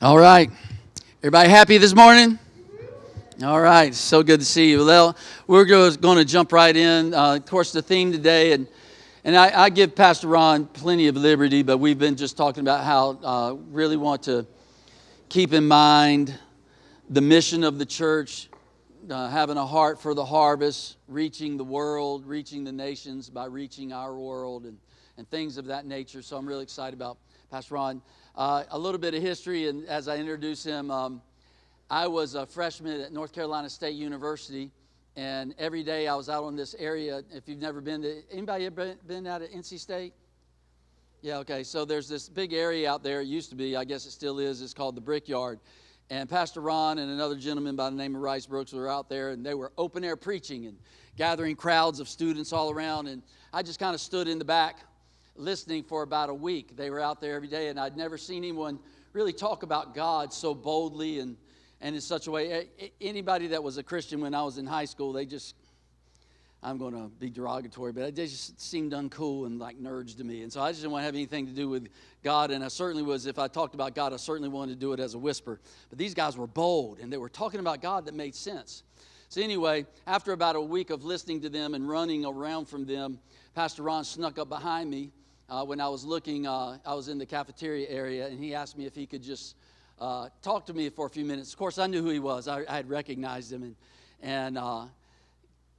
All right. Everybody happy this morning? All right. So good to see you. Well, we're going to jump right in. Of course, the theme today, and I give Pastor Ron plenty of liberty, but we've been just talking about how really want to keep in mind the mission of the church, having a heart for the harvest, reaching the world, reaching the nations by reaching our world, and things of that nature. So I'm really excited about Pastor Ron. A little bit of history, and as I introduce him, I was a freshman at North Carolina State University, and every day I was out on this area. If you've never been to, anybody ever been out at NC State? Yeah, okay. So there's this big area out there. It used to be, I guess it still is. It's called the Brickyard. And Pastor Ron and another gentleman by the name of Rice Brooks were out there, and they were open air preaching and gathering crowds of students all around. And I just kind of stood in the back listening for about a week. They were out there every day, and I'd never seen anyone really talk about God so boldly and in such a way. Anybody that was a Christian when I was in high school, they just, I'm going to be derogatory, but they just seemed uncool and like nerds to me. And so I just didn't want to have anything to do with God. And I certainly was, if I talked about God, I certainly wanted to do it as a whisper. But these guys were bold, and they were talking about God that made sense. So anyway, after about a week of listening to them and running around from them, Pastor Ron snuck up behind me when I was looking. I was in the cafeteria area, and he asked me if he could just talk to me for a few minutes. Of course, I knew who he was. I had recognized him, and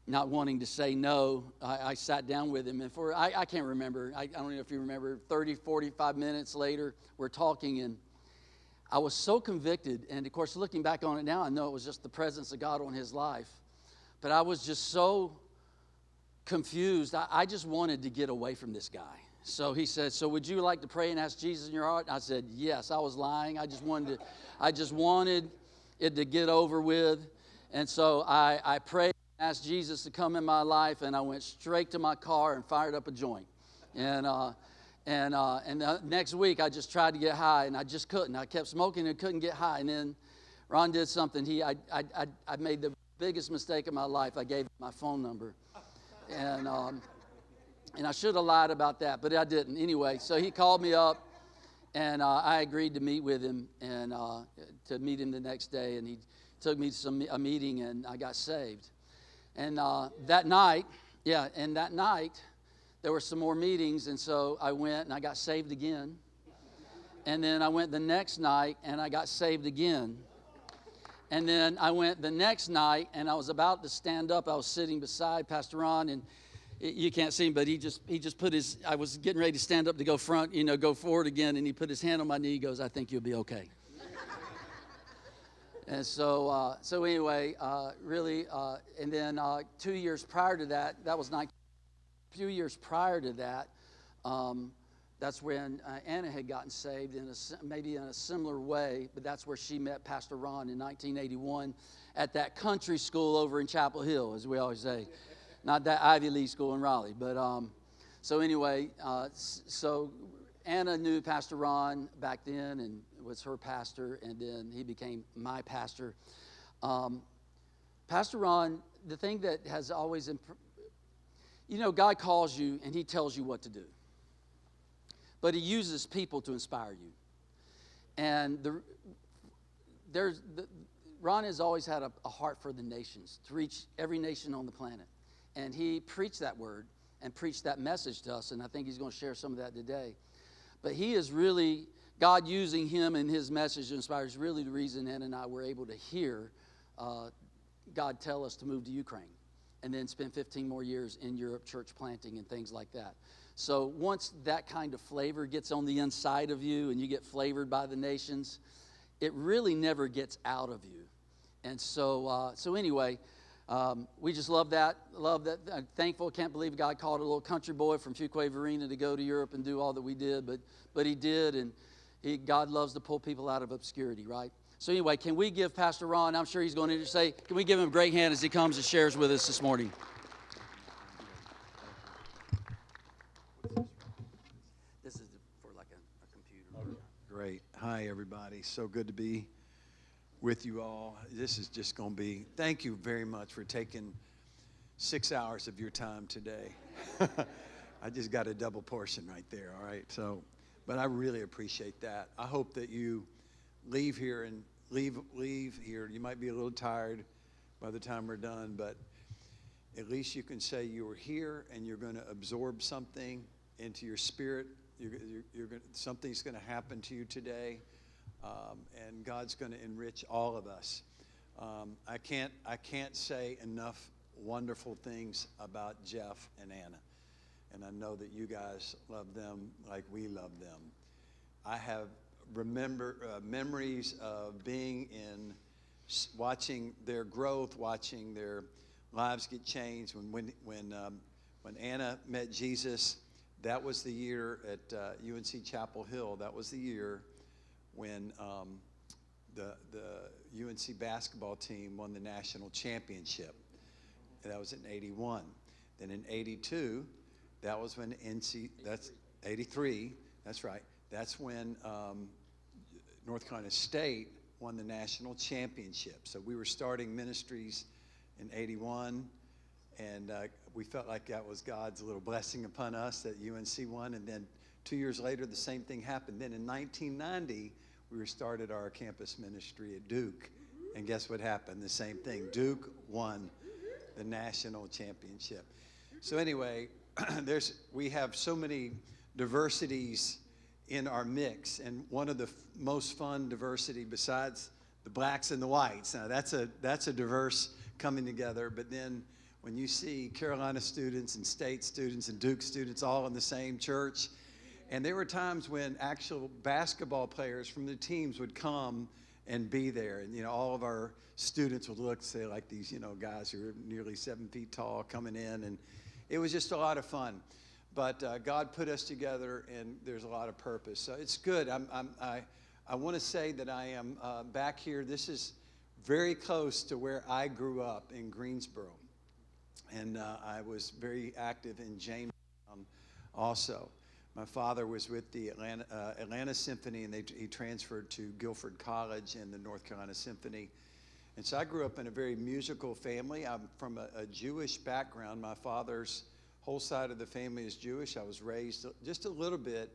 not wanting to say no, I sat down with him. And I can't remember. I don't know if you remember, 30, 45 minutes later, we're talking, and I was so convicted. And, of course, looking back on it now, I know it was just the presence of God on his life. But I was just so confused. I just wanted to get away from this guy. So he said, so would you like to pray and ask Jesus in your heart? And I said, yes. I was lying. I just wanted it to get over with. And so I prayed, asked Jesus to come in my life, and I went straight to my car and fired up a joint. And the next week I just tried to get high, and I just couldn't. I kept smoking and couldn't get high. And then Ron did something. I made the biggest mistake of my life. I gave him my phone number. And I should have lied about that, but I didn't. Anyway, so he called me up, and I agreed to meet with him and to meet him the next day. And he took me to a meeting, and I got saved. And that night, there were some more meetings, and so I went and I got saved again. And then I went the next night, and I got saved again. And then I went the next night, and I was about to stand up. I was sitting beside Pastor Ron, and you can't see him, but he just put his, I was getting ready to stand up to go go forward again, and he put his hand on my knee. He goes, I think you'll be okay. And so anyway, really, and then 2 years prior to that, that was a few years prior to that, that's when Anna had gotten saved maybe in a similar way, but that's where she met Pastor Ron in 1981 at that country school over in Chapel Hill, as we always say. Not that Ivy League school in Raleigh, but so anyway, so Anna knew Pastor Ron back then and was her pastor, and then he became my pastor. Pastor Ron, the thing that has always, God calls you and he tells you what to do, but he uses people to inspire you. And Ron has always had a heart for the nations, to reach every nation on the planet. And he preached that word and preached that message to us, and I think he's going to share some of that today. But he is really, God using him and his message to inspire is really the reason Ann and I were able to hear God tell us to move to Ukraine and then spend 15 more years in Europe church planting and things like that. So once that kind of flavor gets on the inside of you and you get flavored by the nations, it really never gets out of you. And so anyway, we just love that. I'm thankful. Can't believe God called a little country boy from Fuquay-Varina to go to Europe and do all that we did, but he did, and God loves to pull people out of obscurity, right? So anyway, can we give Pastor Ron, I'm sure he's going to say, can we give him a great hand as he comes and shares with us this morning? This is for like a computer. Great. Hi, everybody. So good to be with you all. This is just going to be, thank you very much for taking 6 hours of your time today. I just got a double portion right there, all right? So, but I really appreciate that. I hope that you leave here and leave here. You might be a little tired by the time we're done, but at least you can say you were here and you're going to absorb something into your spirit. Something's going to happen to you today, and God's going to enrich all of us. I can't say enough wonderful things about Jeff and Anna, and I know that you guys love them like we love them. I have memories of being in, watching their growth, watching their lives get changed. When Anna met Jesus, that was the year at UNC Chapel Hill. That was the year when the UNC basketball team won the national championship. That was in '81. Then in '82, that was when that's '83. That's right. That's when North Carolina State won the national championship. So we were starting ministries in '81, and we felt like that was God's little blessing upon us that UNC won. And then 2 years later, the same thing happened. Then in 1990, we started our campus ministry at Duke. And guess what happened? The same thing. Duke won the national championship. So anyway, we have so many diversities in our mix, and one of the most fun diversity besides the blacks and the whites. Now that's a diverse coming together. But then when you see Carolina students and State students and Duke students all in the same church, and there were times when actual basketball players from the teams would come and be there, and all of our students would look, say, like these guys who are nearly 7 feet tall coming in, and it was just a lot of fun. But God put us together, and there's a lot of purpose. So it's good. I want to say that I am back here. This is very close to where I grew up in Greensboro, and I was very active in Jamestown also. My father was with the Atlanta Symphony, and he transferred to Guilford College and the North Carolina Symphony. And so I grew up in a very musical family. I'm from a Jewish background. My father's whole side of the family is Jewish. I was raised just a little bit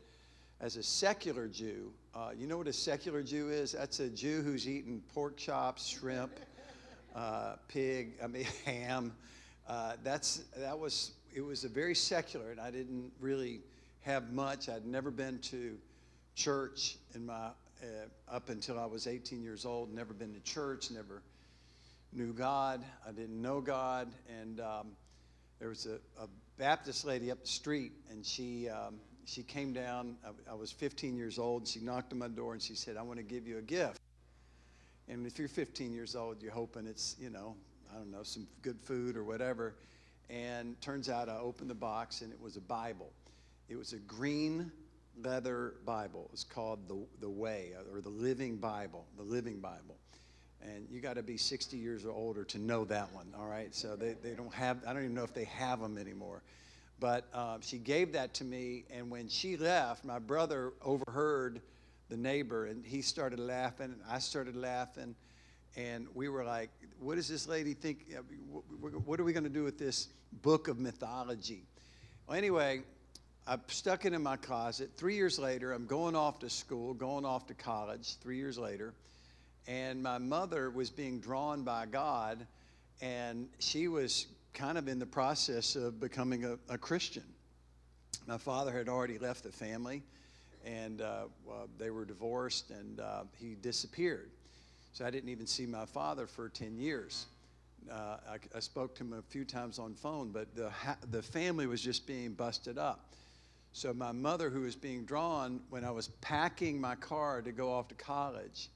as a secular Jew. You know what a secular Jew is? That's a Jew who's eating pork chops, shrimp, pig, ham. It was a very secular, and I didn't really have much. I'd never been to church up until I was 18 years old. Never been to church. Never knew God. I didn't know God. And there was a Baptist lady up the street, and she came down. I was 15 years old. And she knocked on my door, and she said, "I want to give you a gift." And if you're 15 years old, you're hoping it's I don't know, some good food or whatever. And turns out I opened the box, and it was a Bible. It was a green leather Bible. It was called the Way, or the Living Bible, the Living Bible. And you got to be 60 years or older to know that one, all right? So they don't have, I don't even know if they have them anymore. But she gave that to me, and when she left, my brother overheard the neighbor, and he started laughing, and I started laughing, and we were like, what does this lady think? What are we going to do with this book of mythology? Well, anyway, I stuck it in my closet. 3 years later, I'm going off to school, going off to college 3 years later. And my mother was being drawn by God, and she was kind of in the process of becoming a Christian. My father had already left the family, and they were divorced, and he disappeared. So I didn't even see my father for 10 years. I spoke to him a few times on phone, but the family was just being busted up. So my mother, who was being drawn, when I was packing my car to go off to college,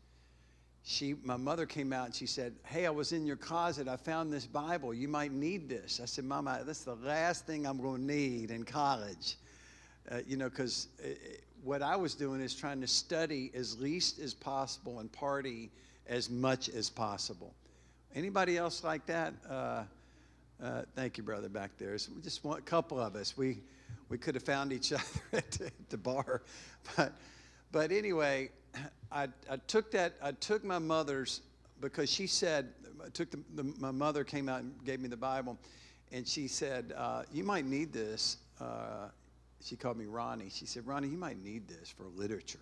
my mother came out and she said, "Hey, I was in your closet. I found this Bible. You might need this." I said, "Mama, that's the last thing I'm going to need in college." Because what I was doing is trying to study as least as possible and party as much as possible. Anybody else like that? Thank you, brother, back there. So just a couple of us. We could have found each other at the bar. But anyway, I took my mother's, because she said, my mother came out and gave me the Bible, and she said, "You might need this." She called me Ronnie. She said, "Ronnie, you might need this for literature."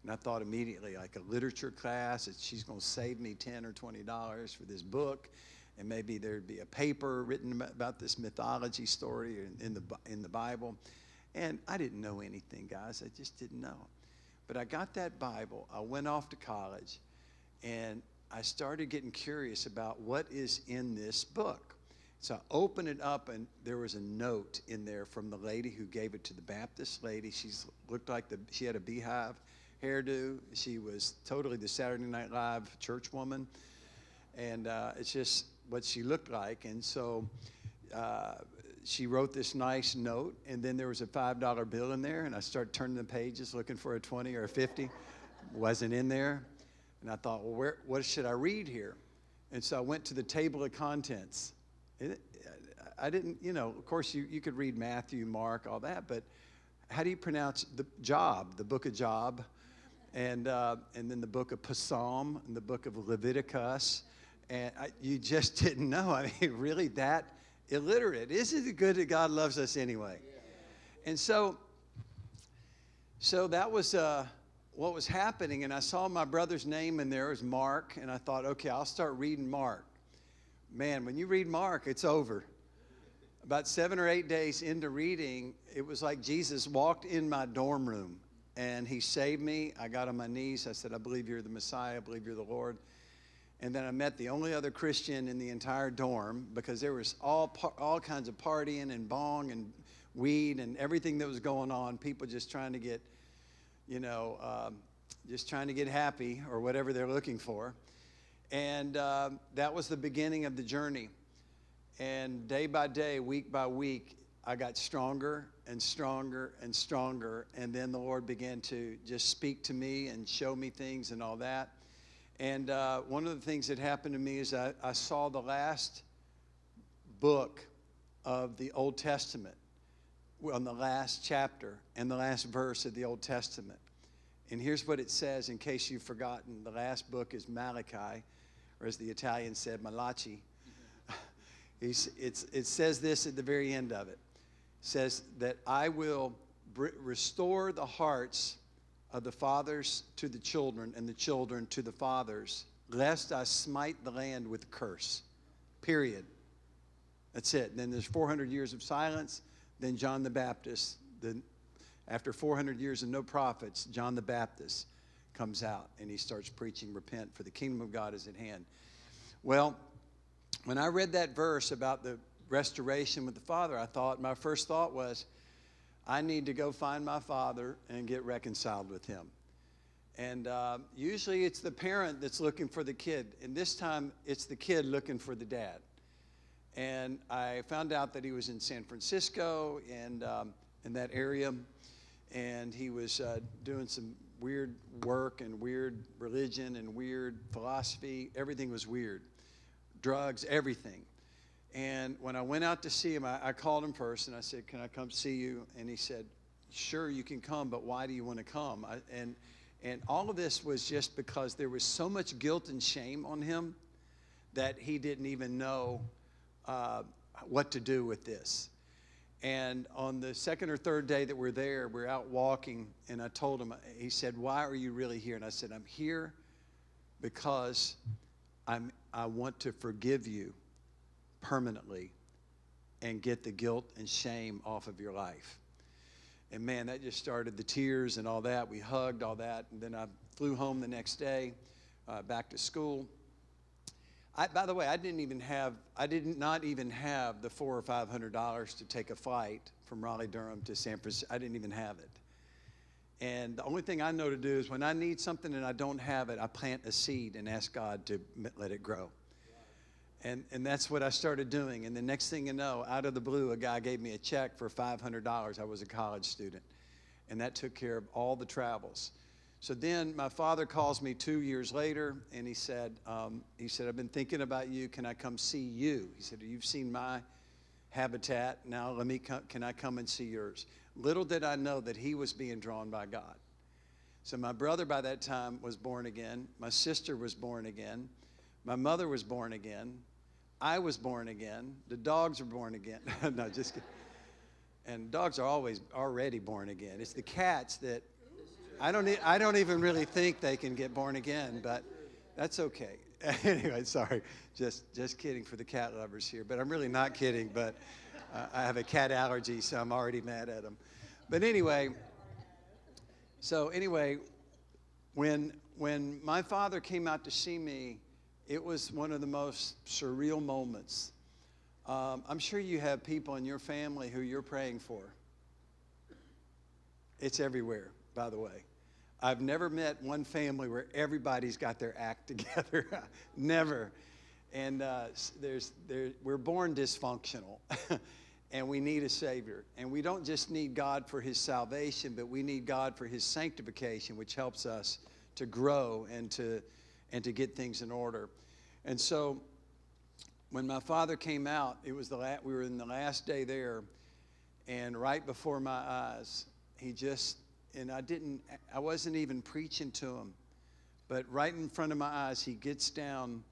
And I thought immediately, like a literature class, that she's going to save me $10 or $20 for this book. And maybe there'd be a paper written about this mythology story in the Bible. And I didn't know anything, guys. I just didn't know. But I got that Bible. I went off to college, and I started getting curious about what is in this book. So I opened it up, and there was a note in there from the lady who gave it to the Baptist lady. She looked like she had a beehive hairdo. She was totally the Saturday Night Live church woman. And it's just what she looked like. And so she wrote this nice note, and then there was a $5 bill in there, and I started turning the pages looking for a 20 or a 50. Wasn't in there. And I thought, well, what should I read here? And so I went to the table of contents. I didn't, of course you could read Matthew, Mark, all that, but how do you pronounce the book of Job, and then the book of Psalm, and the book of Leviticus, and you just didn't know. I mean, really that illiterate. Isn't it good that God loves us anyway? And so that was what was happening, and I saw my brother's name in there as Mark, and I thought, okay, I'll start reading Mark. Man, when you read Mark, it's over. About 7 or 8 days into reading, it was like Jesus walked in my dorm room, and he saved me. I got on my knees. I said, I believe you're the Messiah. I believe you're the Lord. And then I met the only other Christian in the entire dorm, because there was all kinds of partying and bong and weed and everything that was going on. People just trying to get, just trying to get happy or whatever they're looking for. And that was the beginning of the journey. And day by day, week by week, I got stronger and stronger and stronger. And then the Lord began to just speak to me and show me things and all that. And one of the things that happened to me is I saw the last book of the Old Testament, on the last chapter and the last verse of the Old Testament. And here's what it says, in case you've forgotten. The last book is Malachi, or as the Italians said, Malachi. It says this at the very end of it. It says that I will restore the hearts of the fathers to the children, and the children to the fathers, lest I smite the land with curse. Period. That's it. Then there's 400 years of silence. Then John the Baptist, after 400 years of no prophets, John the Baptist comes out, and he starts preaching, repent, for the kingdom of God is at hand. Well, when I read that verse about the restoration with the Father, my first thought was, I need to go find my father and get reconciled with him. And usually it's the parent that's looking for the kid. And this time it's the kid looking for the dad. And I found out that he was in San Francisco and in that area. And he was doing some weird work and weird religion and weird philosophy. Everything was weird. Drugs, everything. And when I went out to see him, I called him first, and I said, can I come see you? And he said, sure, you can come, but why do you want to come? And all of this was just because there was so much guilt and shame on him that he didn't even know what to do with this. And on the second or third day that we're there, we're out walking, and I told him, he said, why are you really here? And I said, I'm here because I want to forgive you permanently and get the guilt and shame off of your life. And man, that just started the tears and all that. We hugged, all that. And then I flew home the next day, back to school. By the way, I did not even have the $400 or $500 to take a flight from Raleigh-Durham to San Francisco. I didn't even have it. And the only thing I know to do is when I need something and I don't have it, I plant a seed and ask God to let it grow. And that's what I started doing. And the next thing you know, out of the blue, a guy gave me a check for $500. I was a college student. And that took care of all the travels. So then my father calls me 2 years later, and he said, I've been thinking about you. Can I come see you? He said, you've seen my habitat. Now can I come and see yours? Little did I know that he was being drawn by God. So my brother by that time was born again. My sister was born again. My mother was born again. I was born again. The dogs were born again. No, just kidding. And dogs are already born again. It's the cats that I don't even really think they can get born again, but that's okay. Anyway, sorry. Just kidding for the cat lovers here, but I'm really not kidding, but I have a cat allergy, so I'm already mad at them. But anyway, when my father came out to see me, it was one of the most surreal moments. I'm sure you have people in your family who you're praying for. It's everywhere, by the way. I've never met one family where everybody's got their act together. Never. And we're born dysfunctional, and we need a Savior. And we don't just need God for His salvation, but we need God for His sanctification, which helps us to grow and to get things in order. And so when my father came out, it was we were in the last day there, and right before my eyes, I wasn't even preaching to him, but right in front of my eyes, he gets down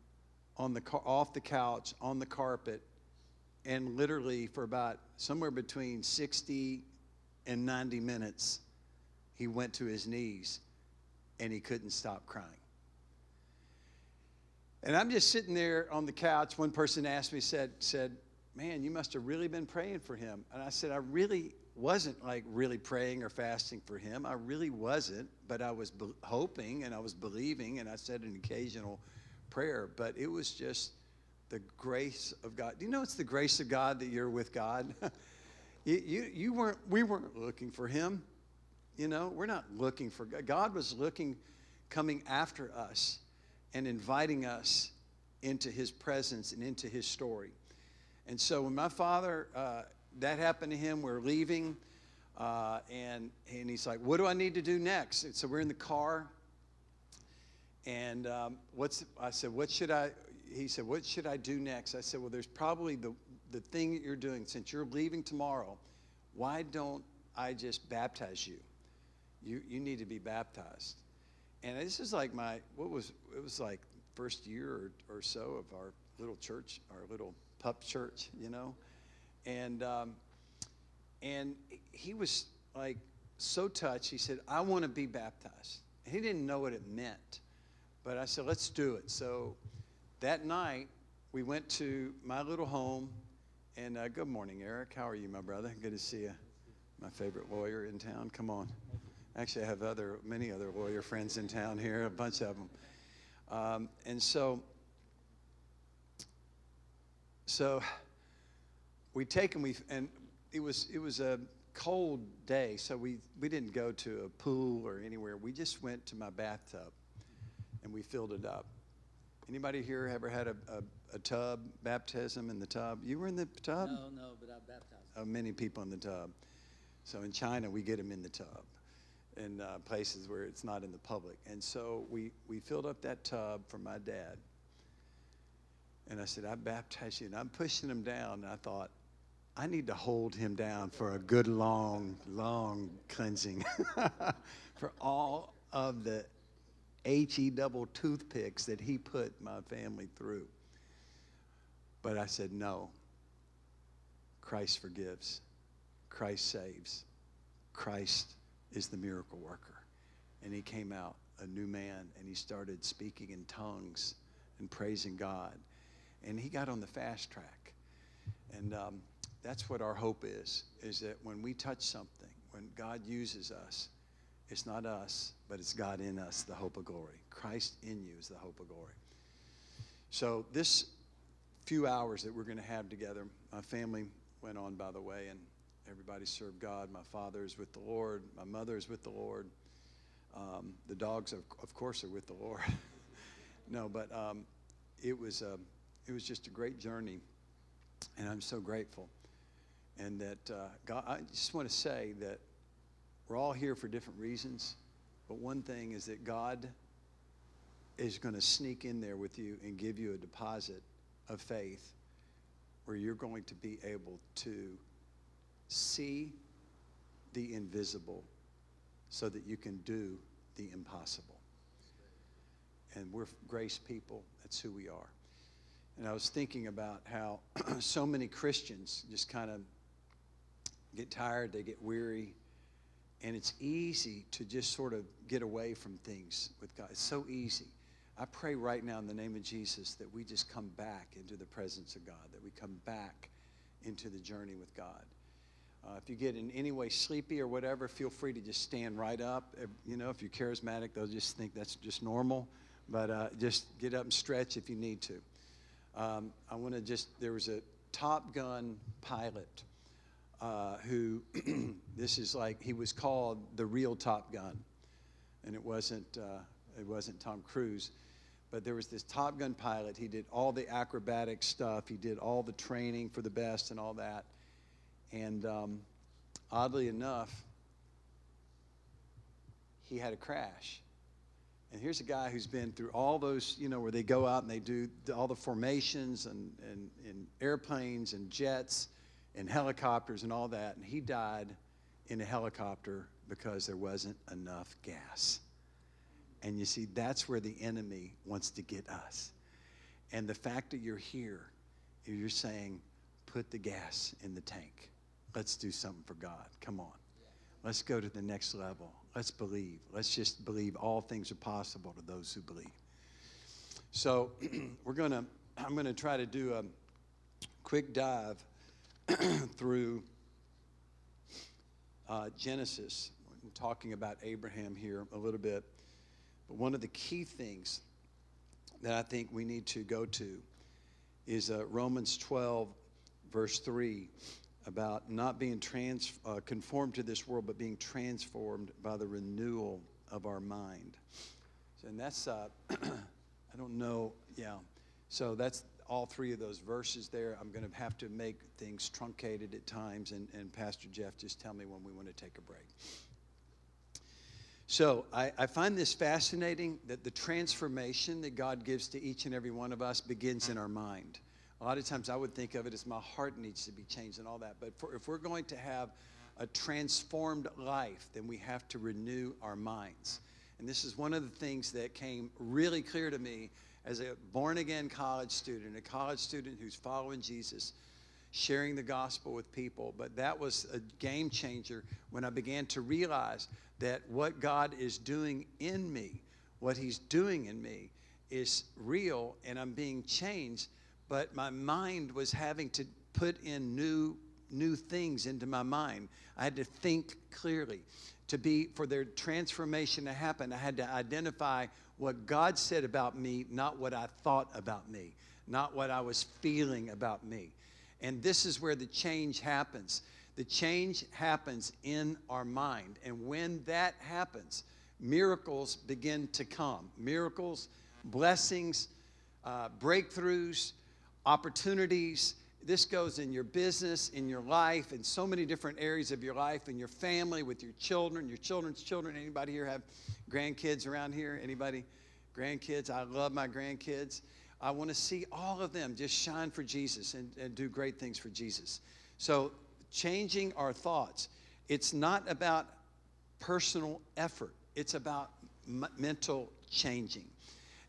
off the couch on the carpet, and literally for about somewhere between 60 and 90 minutes, he went to his knees, and he couldn't stop crying. And I'm just sitting there on the couch. One person asked me, said, man, you must have really been praying for him. And I said, I really wasn't like really praying or fasting for him. I really wasn't, but I was hoping and I was believing, and I said an occasional prayer, but it was just the grace of God. Do you know it's the grace of God that you're with God? we weren't looking for him. You know, we're not looking for God. God was coming after us and inviting us into his presence and into his story. And so when my father, that happened to him, we're leaving, and he's like, what do I need to do next? And so we're in the car, and I said, he said, what should I do next? I said, well, there's probably the thing that you're doing. Since you're leaving tomorrow, why don't I just baptize you? You need to be baptized. And this is like it was like first year or so of our little church, our little pup church, you know. And he was like so touched. He said, I want to be baptized. He didn't know what it meant, but I said, let's do it. So that night we went to my little home, and good morning, Eric. How are you, my brother? Good to see you. My favorite lawyer in town. Come on. Actually, I have many other lawyer friends in town here, a bunch of them. And so we take him, and it was a cold day, so we didn't go to a pool or anywhere. We just went to my bathtub, and we filled it up. Anybody here ever had a tub, baptism in the tub? You were in the tub? No, but I baptized. Many people in the tub. So in China, we get them in the tub, in places where it's not in the public. And so we filled up that tub for my dad. And I said, I baptize you. And I'm pushing him down. And I thought, I need to hold him down for a good long cleansing for all of the HE double toothpicks that he put my family through. But I said, no. Christ forgives. Christ saves. Christ is the miracle worker. And he came out a new man, and he started speaking in tongues and praising God. And he got on the fast track. And that's what our hope is that when we touch something, when God uses us, it's not us, but it's God in us, the hope of glory. Christ in you is the hope of glory. So this few hours that we're going to have together, my family went on, by the way, and everybody served God. My father is with the Lord. My mother is with the Lord. The dogs, of course, are with the Lord. No, but it was just a great journey, and I'm so grateful. And that God, I just want to say that we're all here for different reasons, but one thing is that God is going to sneak in there with you and give you a deposit of faith where you're going to be able to see the invisible so that you can do the impossible. And we're grace people. That's who we are. And I was thinking about how so many Christians just kind of get tired, they get weary, And it's easy to just sort of get away from things with God. It's so easy. I pray right now in the name of Jesus that we just come back into the presence of God, that we come back into the journey with God. If you get in any way sleepy or whatever, feel free to just stand right up. You know, if you're charismatic, they'll just think that's just normal. But just get up and stretch if you need to. I want to there was a Top Gun pilot who, this is like, he was called the real Top Gun. And it wasn't Tom Cruise. But there was this Top Gun pilot. He did all the acrobatic stuff. He did all the training for the best and all that. And oddly enough, he had a crash. And here's a guy who's been through all those, you know, where they go out and they do all the formations and airplanes and jets and helicopters and all that. And he died in a helicopter because there wasn't enough gas. And you see, that's where the enemy wants to get us. And the fact that you're here, you're saying, put the gas in the tank. Let's do something for God. Come on. Let's go to the next level. Let's believe. Let's just believe all things are possible to those who believe. So I'm gonna try to do a quick dive through Genesis. I'm talking about Abraham here a little bit. But one of the key things that I think we need to go to is Romans 12, verse 3, about not being conformed to this world, but being transformed by the renewal of our mind. And that's, I don't know, yeah. So that's all three of those verses there. I'm going to have to make things truncated at times, and Pastor Jeff, just tell me when we want to take a break. So I find this fascinating, that the transformation that God gives to each and every one of us begins in our mind. A lot of times I would think of it as my heart needs to be changed and all that. But if we're going to have a transformed life, then we have to renew our minds. And this is one of the things that came really clear to me as a born-again college student, a college student who's following Jesus, sharing the gospel with people. But that was a game changer when I began to realize that what God is doing in me, what he's doing in me, is real, and I'm being changed. But my mind was having to put in new things into my mind. I had to think clearly. For their transformation to happen, I had to identify what God said about me, not what I thought about me, not what I was feeling about me. And this is where the change happens. The change happens in our mind. And when that happens, miracles begin to come. Miracles, blessings, breakthroughs, opportunities. This goes in your business, in your life, in so many different areas of your life, in your family, with your children, your children's children. Anybody here have grandkids around here? Anybody? Grandkids? I love my grandkids. I want to see all of them just shine for Jesus and do great things for Jesus. So changing our thoughts. It's not about personal effort. It's about mental changing.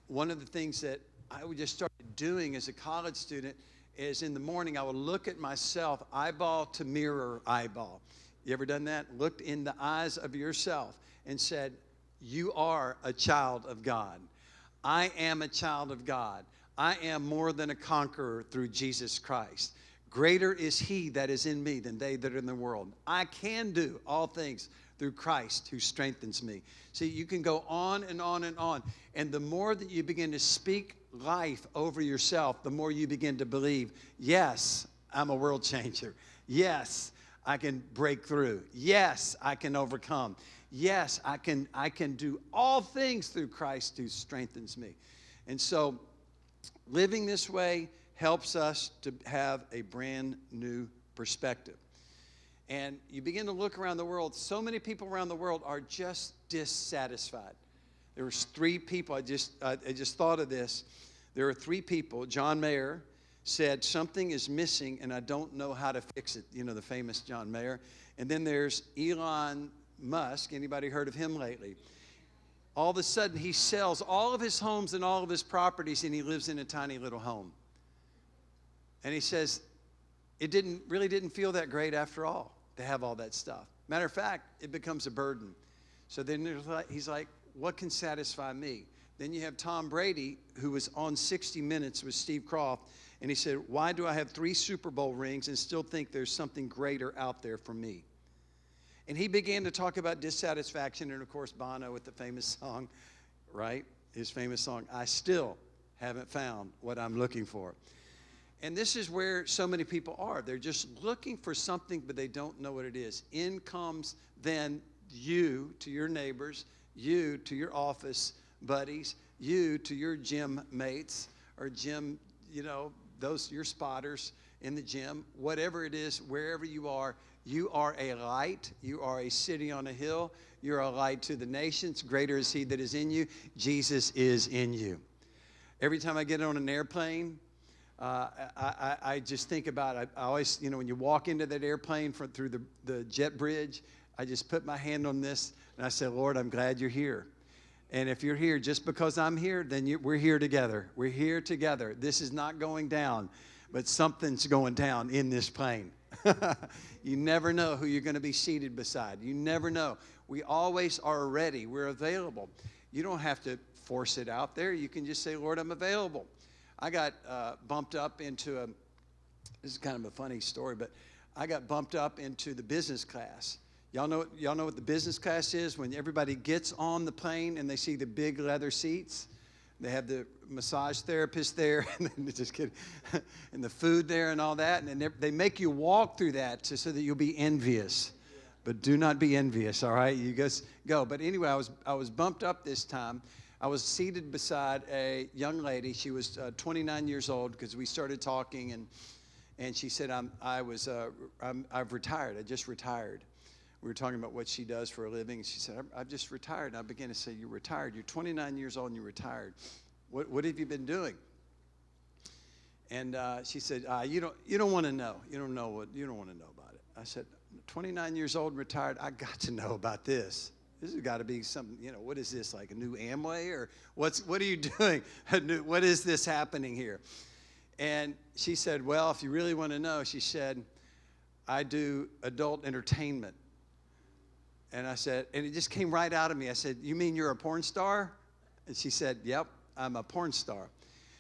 One of the things that I would just started doing as a college student is in the morning I would look at myself eyeball to mirror eyeball. You ever done that? Looked in the eyes of yourself and said, you are a child of God. I am a child of God. I am more than a conqueror through Jesus Christ. Greater is he that is in me than they that are in the world. I can do all things through Christ who strengthens me. See, you can go on and on and on. And the more that you begin to speak life over yourself, the more you begin to believe, yes, I'm a world changer. Yes, I can break through. Yes, I can overcome. Yes, I can do all things through Christ who strengthens me. And so living this way helps us to have a brand new perspective. And you begin to look around the world. So many people around the world are just dissatisfied. There was 3 people. I just thought of this. There are 3 people. John Mayer said, something is missing and I don't know how to fix it. You know, the famous John Mayer. And then there's Elon Musk. Anybody heard of him lately? All of a sudden, he sells all of his homes and all of his properties, and he lives in a tiny little home. And he says, it really didn't feel that great after all to have all that stuff. Matter of fact, it becomes a burden. So then he's like, what can satisfy me? Then you have Tom Brady, who was on 60 Minutes with Steve Croft, and he said, why do I have 3 Super Bowl rings and still think there's something greater out there for me? And he began to talk about dissatisfaction, and of course, Bono with the famous song, right? His famous song, I still haven't found what I'm looking for. And this is where so many people are. They're just looking for something, but they don't know what it is. In comes then you to your neighbors, you to your office buddies, you to your gym mates or gym, those your spotters in the gym, whatever it is, wherever you are a light. You are a city on a hill. You're a light to the nations. Greater is he that is in you. Jesus is in you. Every time I get on an airplane, I just think about it. I always, when you walk into that airplane through the jet bridge, I just put my hand on this and I say, Lord, I'm glad you're here. And if you're here just because I'm here, then we're here together. We're here together. This is not going down, but something's going down in this plane. You never know who you're going to be seated beside. You never know. We always are ready. We're available. You don't have to force it out there. You can just say, Lord, I'm available. I got bumped up into this is kind of a funny story, but I got bumped up into the business class. Y'all know what the business class is? When everybody gets on the plane and they see the big leather seats. They have the massage therapist there, and then just kidding, and the food there and all that. And then they make you walk through that so that you'll be envious. But do not be envious, all right? You guys go. But anyway, I was bumped up this time. I was seated beside a young lady. She was 29 years old because we started talking, and she said, I've retired. I just retired. We were talking about what she does for a living. And she said, I've just retired. And I began to say, you're retired. You're 29 years old and you're retired. What have you been doing? And she said, you don't want to know. You don't want to know about it. I said, 29 years old and retired. I got to know about this. This has got to be something, what is this, like a new Amway? Or what are you doing? What is this happening here? And she said, well, if you really want to know, she said, I do adult entertainment. And I said, and it just came right out of me. I said, you mean you're a porn star? And she said, yep, I'm a porn star.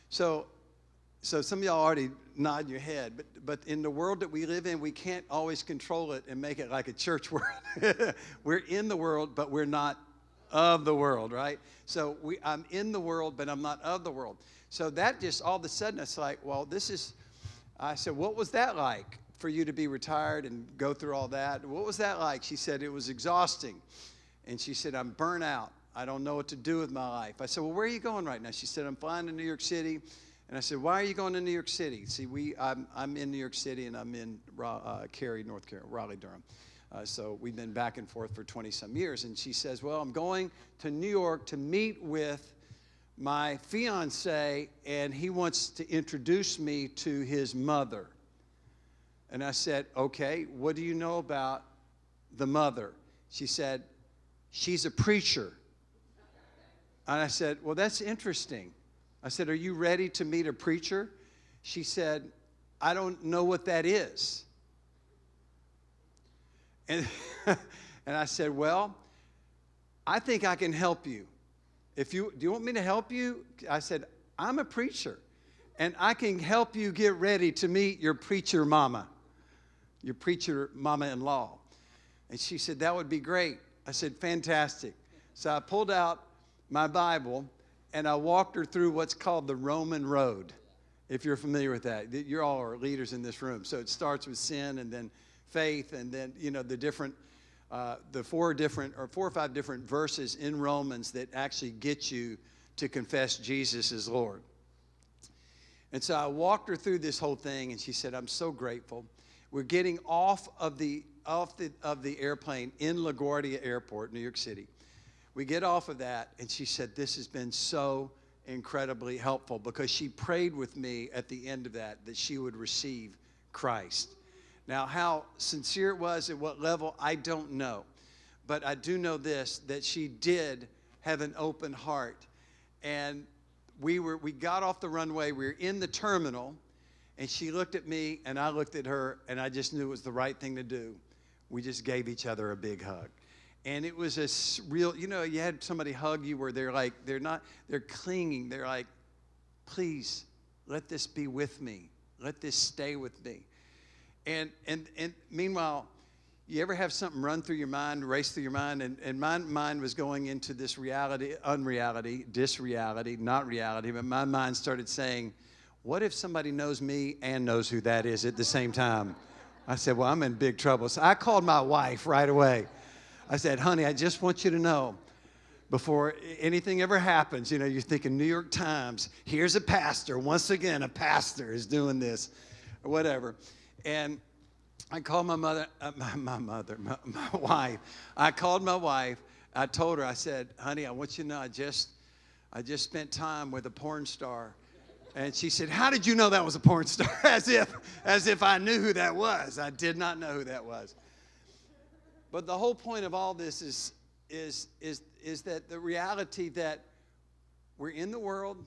So some of y'all already nod your head, but in the world that we live in, we can't always control it and make it like a church world. We're in the world, but we're not of the world, right? So I'm in the world, but I'm not of the world. So that just all of a sudden, it's like, well, I said, what was that like? For you to be retired and go through all that. What was that like? She said, it was exhausting. And she said, I'm burnt out. I don't know what to do with my life. I said, well, where are you going right now? She said, I'm flying to New York City. And I said, why are you going to New York City? See, I'm in New York City, and I'm in Cary, North Carolina, Raleigh-Durham. So we've been back and forth for 20-some years. And she says, well, I'm going to New York to meet with my fiance, and he wants to introduce me to his mother. And I said, okay, what do you know about the mother? She said, she's a preacher. And I said, well, that's interesting. I said, are you ready to meet a preacher? She said, I don't know what that is. And, and I said, well, I think I can help you. Do you want me to help you? I said, I'm a preacher, and I can help you get ready to meet your preacher mama. Your preacher mama-in-law. And she said, that would be great. I said, fantastic. So I pulled out my Bible, and I walked her through what's called the Roman road, if you're familiar with that. You all are leaders in this room. So it starts with sin, and then faith, and then, the 4 or 5 different verses in Romans that actually get you to confess Jesus as Lord. And so I walked her through this whole thing, and she said, I'm so grateful. We're getting off of the airplane in LaGuardia Airport, New York City. We get off of that, and she said, this has been so incredibly helpful, because she prayed with me at the end of that she would receive Christ. Now, how sincere it was, at what level, I don't know. But I do know this, that she did have an open heart. And we got off the runway, we were in the terminal, and she looked at me, and I looked at her, and I just knew it was the right thing to do. we just gave each other a big hug. And it was a real, you had somebody hug you where they're clinging. They're like, please, let this be with me. Let this stay with me. And meanwhile, you ever have something run through your mind, race through your mind? And my mind was going into this reality, unreality, disreality, not reality. But my mind started saying, what if somebody knows me and knows who that is at the same time? I said, well, I'm in big trouble. So I called my wife right away. I said, honey, I just want you to know, before anything ever happens, you're thinking New York Times, here's a pastor. Once again, a pastor is doing this, or whatever. And I called my wife. I called my wife. I told her, I said, honey, I want you to know I just spent time with a porn star. And she said, how did you know that was a porn star? As if I knew who that was. I did not know who that was. But the whole point of all this is that the reality that we're in the world,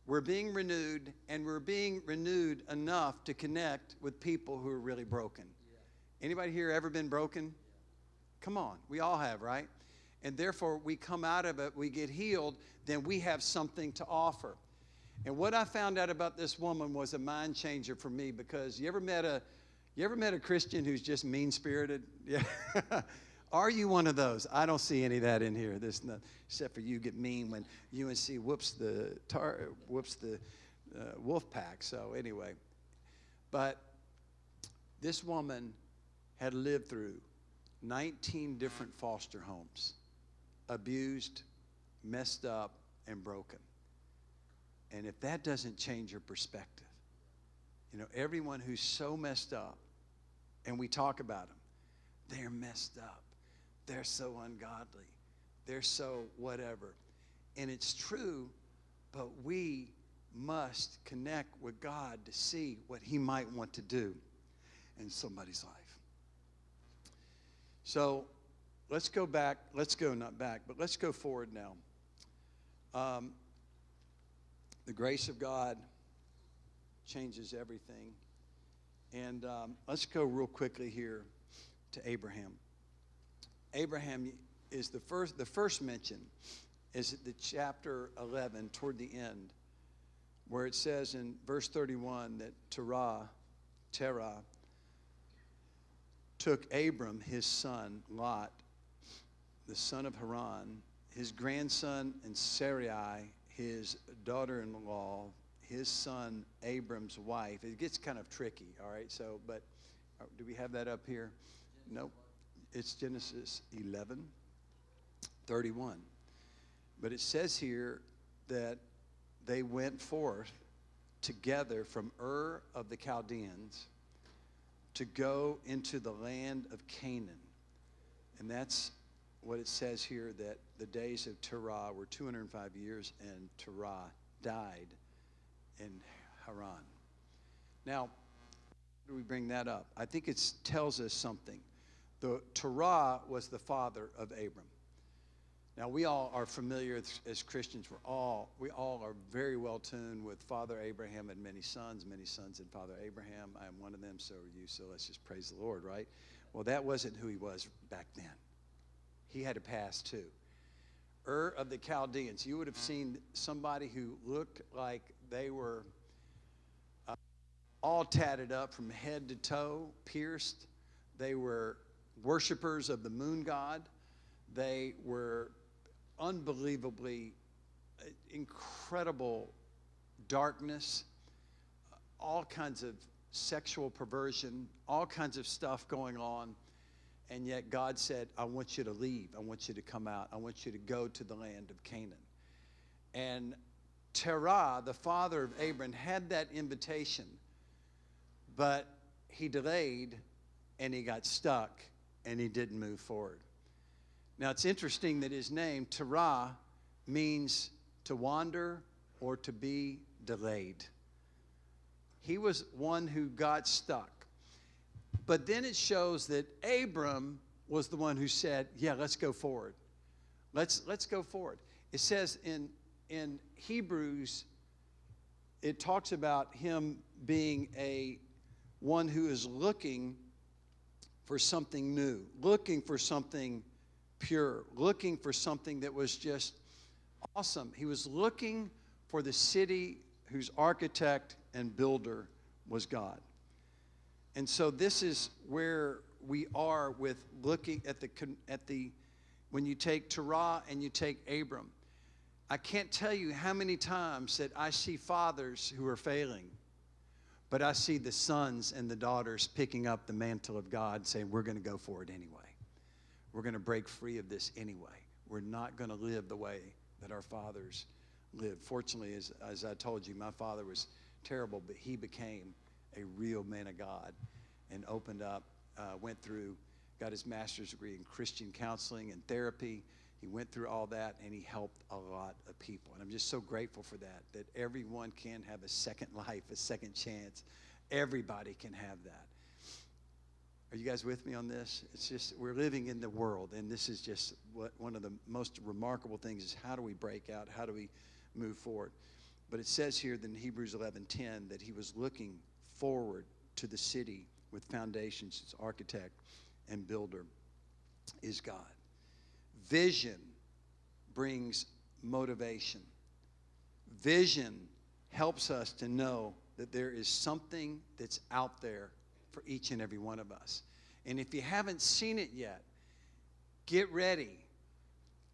we're being renewed, and we're being renewed enough to connect with people who are really broken. Anybody here ever been broken? Come on, we all have, right? And therefore, we come out of it, we get healed, then we have something to offer. And what I found out about this woman was a mind changer for me, because you ever met a Christian who's just mean-spirited? Yeah. Are you one of those? I don't see any of that in here. There's not, except for you get mean when UNC whoops the wolf pack. So anyway, but this woman had lived through 19 different foster homes, abused, messed up, and broken. And if that doesn't change your perspective, everyone who's so messed up, and we talk about them, they're messed up. They're so ungodly. They're so whatever. And it's true, but we must connect with God to see what He might want to do in somebody's life. So let's go back. Let's go forward now. The grace of God changes everything. And let's go real quickly here to Abraham. Abraham is the first mention is at the chapter 11 toward the end, where it says in verse 31 that Terah took Abram, his son, Lot, the son of Haran, his grandson, and Sarai, his daughter-in-law, his son, Abram's wife. It gets kind of tricky, all right? So, but do we have that up here? Nope. It's Genesis 11:31. But it says here that they went forth together from Ur of the Chaldeans to go into the land of Canaan. And that's what it says here, that the days of Terah were 205 years, and Terah died in Haran. Now, why do we bring that up? I think it tells us something. Terah was the father of Abram. Now, we all are familiar as Christians. We all are very well tuned with Father Abraham had many sons in Father Abraham. I am one of them, so are you. So let's just praise the Lord, right? Well, that wasn't who he was back then. He had a past too. Ur of the Chaldeans. You would have seen somebody who looked like they were all tatted up from head to toe, pierced. They were worshipers of the moon god. They were unbelievably incredible darkness, all kinds of sexual perversion, all kinds of stuff going on. And yet God said, I want you to leave. I want you to come out. I want you to go to the land of Canaan. And Terah, the father of Abram, had that invitation, but he delayed and he got stuck and he didn't move forward. Now, it's interesting that his name, Terah, means to wander or to be delayed. He was one who got stuck. But then it shows that Abram was the one who said, yeah, let's go forward. Let's go forward. It says in Hebrews, it talks about him being one who is looking for something new, looking for something pure, looking for something that was just awesome. He was looking for the city whose architect and builder was God. And so this is where we are with looking at the when you take Terah and you take Abram. I can't tell you how many times that I see fathers who are failing, but I see the sons and the daughters picking up the mantle of God, saying, we're going to go for it anyway. We're going to break free of this anyway. We're not going to live the way that our fathers lived. Fortunately, as I told you, my father was terrible, but he became a real man of God and opened up, went through, got his master's degree in Christian counseling and therapy. He went through all that, and he helped a lot of people. And I'm just so grateful for that everyone can have a second life, a second chance. Everybody can have that. Are you guys with me on this? It's just, we're living in the world, and this is just one of the most remarkable things is how do we break out? How do we move forward? But it says here in Hebrews 11:10 that he was looking forward to the city with foundations. Its architect and builder is God. Vision brings motivation. Vision helps us to know that there is something that's out there for each and every one of us. And if you haven't seen it yet, get ready.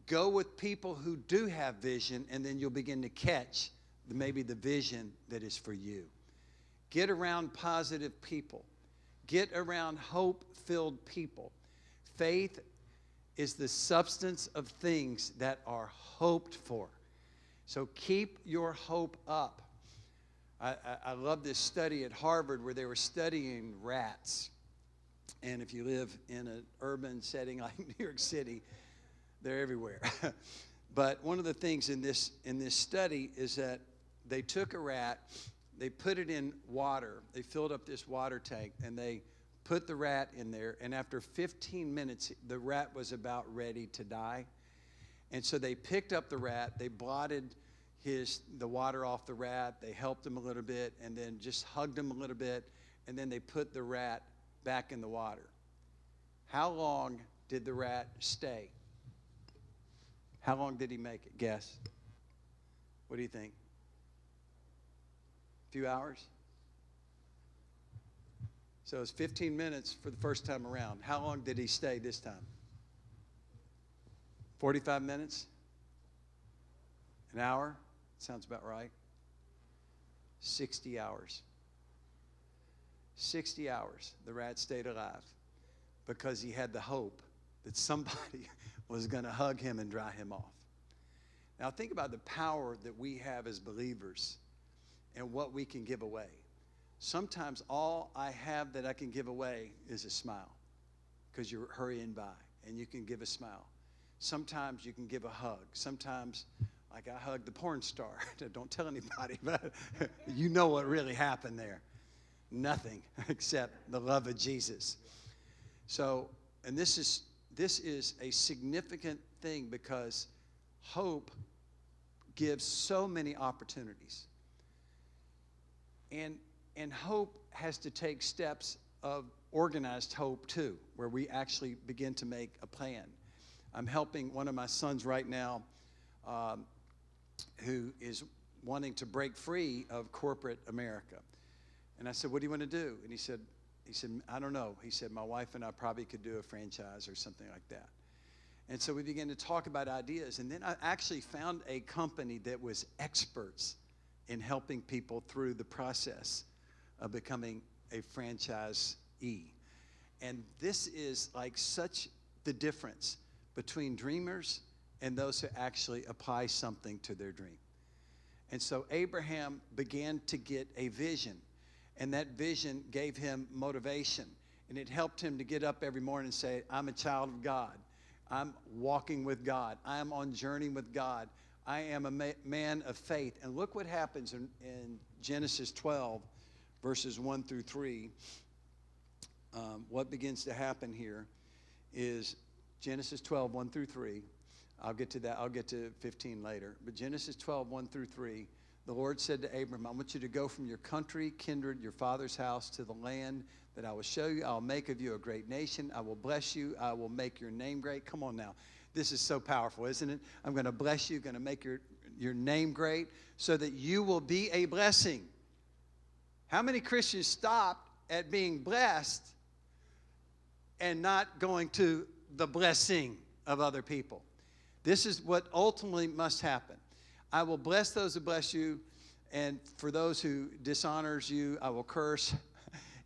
Go with people who do have vision, and then you'll begin to catch maybe the vision that is for you. Get around positive people. Get around hope-filled people. Faith is the substance of things that are hoped for. So keep your hope up. I love this study at Harvard where they were studying rats. And if you live in an urban setting like New York City, they're everywhere. But one of the things in this study is that they took a rat, they put it in water, they filled up this water tank, and they put the rat in there, and after 15 minutes, the rat was about ready to die. And so they picked up the rat, they blotted the water off the rat, they helped him a little bit, and then just hugged him a little bit, and then they put the rat back in the water. How long did the rat stay? How long did he make it? Guess. What do you think? A few hours? So it was 15 minutes for the first time around. How long did he stay this time? 45 minutes? An hour? Sounds about right. 60 hours. 60 hours the rat stayed alive because he had the hope that somebody was going to hug him and dry him off. Now think about the power that we have as believers and what we can give away. Sometimes all I have that I can give away is a smile because you're hurrying by and you can give a smile. Sometimes you can give a hug. Sometimes, like I hugged the porn star. Don't tell anybody, but you know what really happened there. Nothing except the love of Jesus. So, and this is a significant thing because hope gives so many opportunities. And hope has to take steps of organized hope too, where we actually begin to make a plan. I'm helping one of my sons right now who is wanting to break free of corporate America. And I said, what do you want to do? And he said, I don't know. He said, my wife and I probably could do a franchise or something like that. And so we began to talk about ideas. And then I actually found a company that was experts in helping people through the process of becoming a franchisee. And this is like such the difference between dreamers and those who actually apply something to their dream. And so Abraham began to get a vision, and that vision gave him motivation, and it helped him to get up every morning and say, I'm a child of God. I'm walking with God. I'm on journey with God. I am a man of faith. And look what happens in Genesis 12, verses 1 through 3. What begins to happen here is Genesis 12, 1 through 3. I'll get to that. I'll get to 15 later. But Genesis 12, 1 through 3, the Lord said to Abram, I want you to go from your country, kindred, your father's house, to the land that I will show you. I will make of you a great nation. I will bless you. I will make your name great. Come on now. This is so powerful, isn't it? I'm going to bless you, going to make your name great so that you will be a blessing. How many Christians stopped at being blessed and not going to the blessing of other people? This is what ultimately must happen. I will bless those who bless you, and for those who dishonors you, I will curse,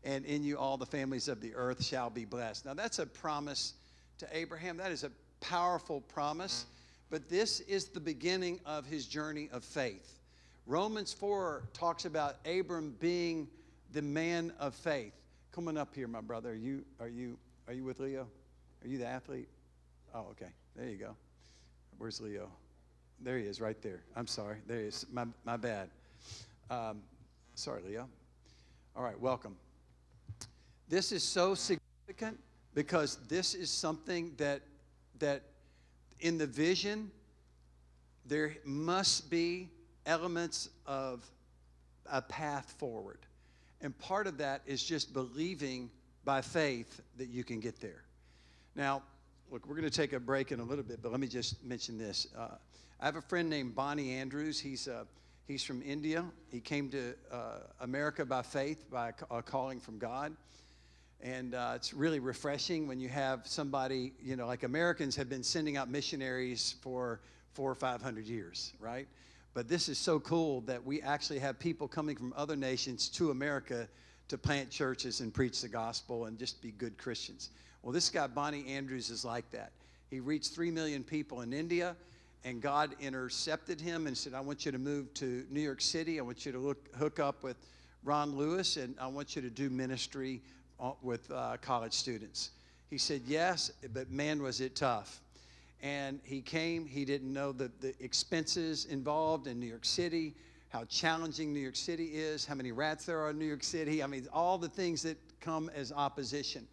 and in you all the families of the earth shall be blessed. Now that's a promise to Abraham. That is a powerful promise, but this is the beginning of his journey of faith. Romans 4 talks about Abram being the man of faith. Come on up here, my brother. Are you with Leo? Are you the athlete? Oh, okay. There you go. Where's Leo? There he is, right there. I'm sorry. There he is. My bad. Sorry, Leo. All right, welcome. This is so significant because this is something that in the vision, there must be elements of a path forward. And part of that is just believing by faith that you can get there. Now, look, we're going to take a break in a little bit, but let me just mention this. I have a friend named Bonnie Andrews. He's from India. He came to America by faith, by a calling from God. And it's really refreshing when you have somebody, like Americans have been sending out missionaries for 400 or 500 years, right? But this is so cool that we actually have people coming from other nations to America to plant churches and preach the gospel and just be good Christians. Well, this guy, Bonnie Andrews, is like that. He reached 3 million people in India, and God intercepted him and said, I want you to move to New York City. I want you to hook up with Ron Lewis, and I want you to do ministry with college students. He said yes, but man, was it tough. And he came. He didn't know the expenses involved in New York City, how challenging New York City is, how many rats there are in New York City. I mean, all the things that come as opposition.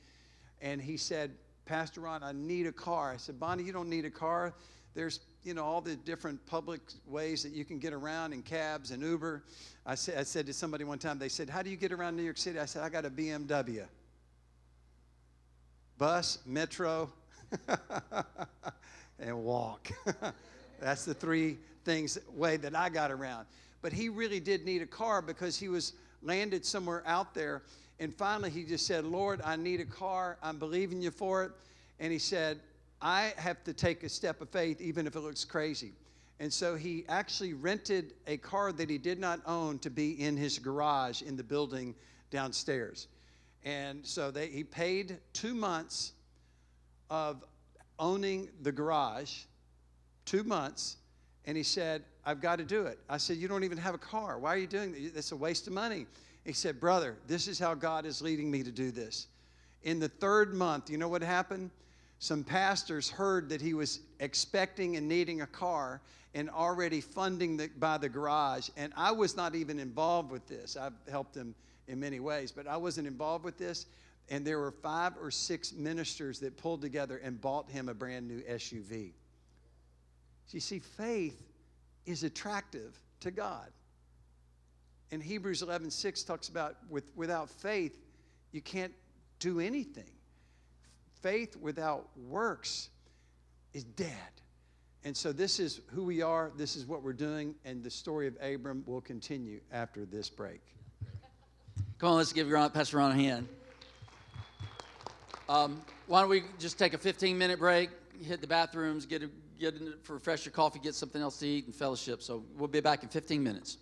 And he said, Pastor Ron, I need a car. I said, Bonnie, you don't need a car. There's, all the different public ways that you can get around in cabs and Uber. I said to somebody one time, they said, how do you get around New York City? I said, I got a BMW. Bus, metro, and walk. That's the three things, way that I got around. But he really did need a car because he was landed somewhere out there. And finally, he just said, Lord, I need a car. I'm believing you for it. And he said, I have to take a step of faith, even if it looks crazy. And so he actually rented a car that he did not own to be in his garage in the building downstairs. And so he paid 2 months of owning the garage, 2 months, and he said, I've got to do it. I said, you don't even have a car. Why are you doing this? It's a waste of money. He said, brother, this is how God is leading me to do this. In the 3rd month, you know what happened? Some pastors heard that he was expecting and needing a car and already funding by the garage. And I was not even involved with this. I've helped him in many ways, but I wasn't involved with this. And there were 5 or 6 ministers that pulled together and bought him a brand new SUV. So you see, faith is attractive to God. And Hebrews 11:6 talks about without faith, you can't do anything. Faith without works is dead. And so this is who we are. This is what we're doing. And the story of Abram will continue after this break. Come on, let's give Pastor Ron a hand. Why don't we just take a 15-minute break, hit the bathrooms, get for refresh your coffee, get something else to eat, and fellowship. So we'll be back in 15 minutes.